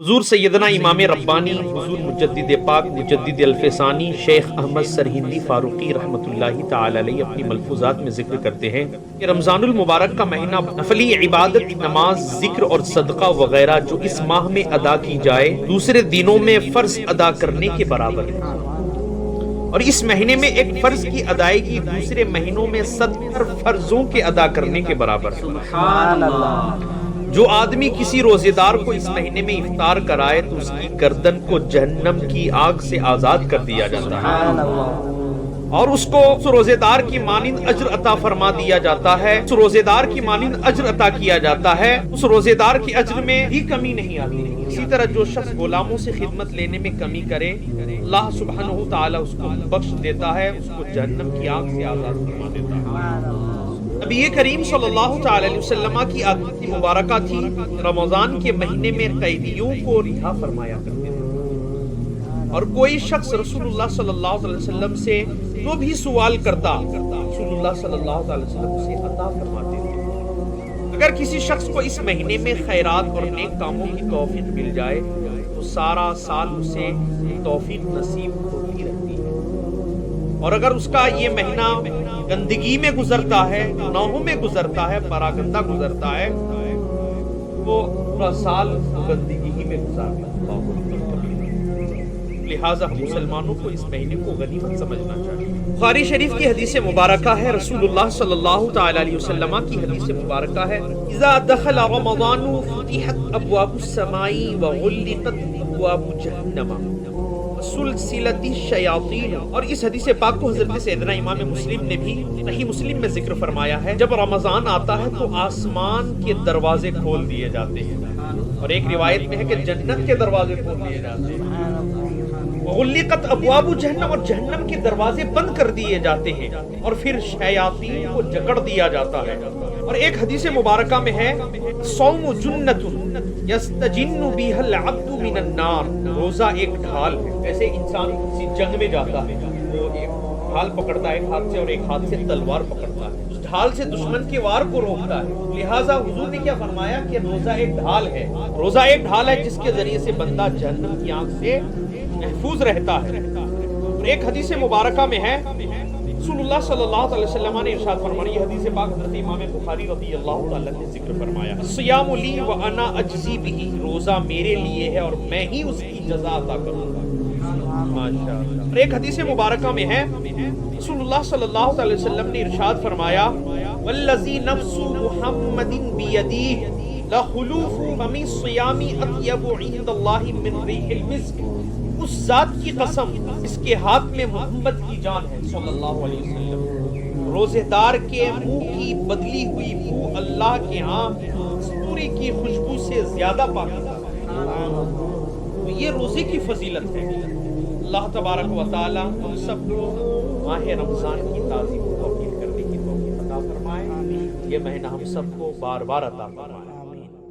حضور سیدنا امام ربانی حضور مجدد پاک مجدد الفسانی شیخ احمد سرہندی فاروقی رحمۃ اللہ تعالی علیہ اپنی ملفوظات میں ذکر کرتے ہیں کہ رمضان المبارک کا مہینہ نفلی عبادت، نماز، ذکر اور صدقہ وغیرہ جو اس ماہ میں ادا کی جائے دوسرے دنوں میں فرض ادا کرنے کے برابر ہے، اور اس مہینے میں ایک فرض کی ادائیگی دوسرے مہینوں میں 70 فرضوں کے ادا کرنے کے برابر ہے۔ سبحان اللہ۔ جو آدمی کسی روزے دار کو اس مہینے میں افطار کرائے تو اس کی گردن کو جہنم کی آگ سے آزاد کر دیا جاتا ہے، سبحان اللہ۔ اور اس کو اس روزے دار کی مانند اجر عطا فرما دیا جاتا ہے، اس روزے دار کی مانند اجر عطا کیا جاتا ہے، اس روزے دار کی اجر میں بھی کمی نہیں آتی۔ اسی طرح جو شخص غلاموں سے خدمت لینے میں کمی کرے اللہ سبحانہ تعالیٰ اس کو بخش دیتا ہے، اس کو جہنم کی آگ سے آزاد فرما دیتا ہے۔ نبی کریم صلی اللہ تعالی علیہ وسلم کی عادت مبارکہ تھی رمضان کے مہینے میں قیدیوں کو رہا فرمایا کرتے تھے، اور کوئی شخص رسول اللہ صلی اللہ علیہ وسلم سے جو بھی سوال کرتا رسول اللہ صلی اللہ علیہ وسلم اسے عطا فرماتے تھے۔ اگر کسی شخص کو اس مہینے میں خیرات اور نیک کاموں کی توفیق مل جائے تو سارا سال اسے توفیق نصیب ہوتی رہتی ہے، اور اگر اس کا یہ مہینہ گندگی میں گزرتا ہے، گناہوں میں گزرتا ہے، پراگندہ گزرتا ہے، تو پورا سال گندگی ہی میں گزارتا ہے۔ لہٰذا ہم مسلمانوں کو اس مہینے کو غنیمت سمجھنا چاہیے۔ بخاری شریف کی حدیث مبارکہ ہے، رسول اللہ صلی اللہ تعالی علیہ وسلم کی حدیث مبارکہ ہے، اذا دخل رمضان فتحت ابواب السماء وغلقت ابواب جہنم سلسلۃ الشیاطین۔ اور اس حدیث پاک کو حضرت سیدنا امام مسلم نے بھی صحیح مسلم میں ذکر فرمایا ہے، جب رمضان آتا ہے تو آسمان کے دروازے کھول دیے جاتے ہیں، اور ایک روایت میں ہے کہ جنت کے دروازے کھول دیے جاتے ہیں، غلقت ابواب جہنم، اور جہنم کے دروازے بند کر دیے جاتے ہیں، اور پھر شیاطین کو جکڑ دیا جاتا ہے۔ اور ایک حدیث مبارکہ میں ہے صوم جنۃ یستجن بها العبد من النار، روزہ ایک ڈھال ہے، جیسے انسان کسی جنگ میں جاتا ہے وہ ایک ڈھال پکڑتا ہے ایک ہاتھ سے اور ایک ہاتھ سے تلوار پکڑتا ہے، اس ڈھال سے دشمن کے وار کو روکتا ہے۔ لہٰذا حضور نے کیا فرمایا کہ روزہ ایک ڈھال ہے، روزہ ایک ڈھال ہے جس کے ذریعے سے بندہ جہنم کی آگ سے محفوظ رہتا ہے۔ اور ایک حدیث مبارکہ میں ہے رسول اللہ صلی اللہ علیہ وسلم نے ارشاد فرمایا، یہ حدیث پاک حضرت امام بخاری رضی اللہ تعالی نے ذکر فرمایا، الصیام لی وانا اجزی بہ، روزہ میرے لیے ہے اور میں ہی اس کی جزا عطا کروں گا۔ ماشاءاللہ۔ اور ایک حدیث مبارکہ میں ہے رسول اللہ صلی اللہ علیہ وسلم نے ارشاد فرمایا، والذی نفس محمد بیدیہ لخلوف فم الصیام اطیب عند اللہ من ریح المسک، اس ذات کی قسم اس کے ہاتھ میں محمد کی جان ہے صلی اللہ علیہ وسلم، روزے دار کے منہ کی بدلی ہوئی بو اللہ کے ہاں کستوری کی خوشبو سے زیادہ پاکیزہ ہے۔ تو یہ روزے کی فضیلت ہے۔ اللہ تبارک و تعالی ہم سب کو ماہ رمضان کی تعظیم و توقیر کرنے کی توفیق عطا فرمائے، یہ مہینہ ہم سب کو بار بار عطا فرمائے۔